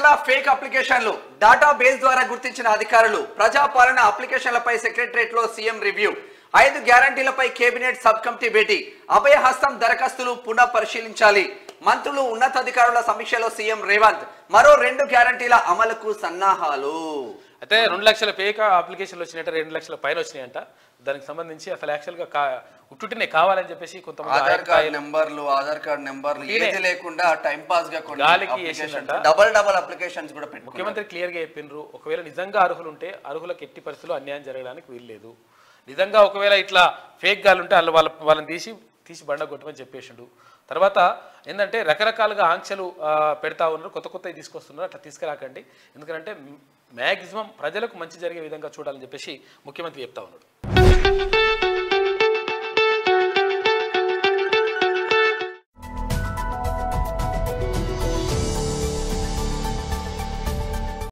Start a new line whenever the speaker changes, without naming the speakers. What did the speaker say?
వరుసగా ఫేక్ అప్లికేషన్లు data base ద్వారా గుర్తించిన అధికారులు ప్రజాపాలన అప్లికేషన్లపై సెక్రటరియట్ లో సీఎం రివ్యూ 5 గ్యారంటీలపై కేబినెట్ సబ్ కమిటీ భేటీ అభయహస్తం దరఖాస్తులు పునః పరిశీలించాలి మంత్రులు ఉన్నతాధికారుల సమీక్షలో సీఎం రేవంత్ మరో 2 గ్యారంటీల అమలుకు సన్నాహాలు
అయితే 2 లక్షల ఫేక్ అప్లికేషన్లు వచ్చినాయంట 2 లక్షల పైన వచ్చినాయంట దానికి సంబంధించి అసలు యాక్చువల్ గా ఉట్టుటినే కావాలని చెప్పేసి కొంతమంది
ఆధార్ కార్డ్ నెంబర్లు ఏది లేకుండా టైం పాస్ గా డబుల్ అప్లికేషన్స్ కూడా పెట్టారు
ముఖ్యమంత్రి క్లియర్ గా చెప్పిండ్రు ఒకవేళ నిజంగా అర్హులు ఉంటే అర్హులకు ఎట్టి పరిస్థితుల్లో అన్యాయం జరగడానికి వీల్లేదు నిజంగా ఒకవేళ ఇట్లా ఫేక్ గాలు ఉంటే వాళ్ళని తీసి బండ కొట్టమని చెప్పేసిండు తర్వాత ఏంటంటే రకరకాలుగా ఆంక్షలు పెడతా ఉన్నారు కొత్తవి తీసుకొస్తున్నారు అట్లా తీసుకురాకండి ఎందుకంటే మ్యాక్సిమం ప్రజలకు మంచి జరిగే విధంగా చూడాలని చెప్పేసి ముఖ్యమంత్రి చెప్తా ఉన్నాడు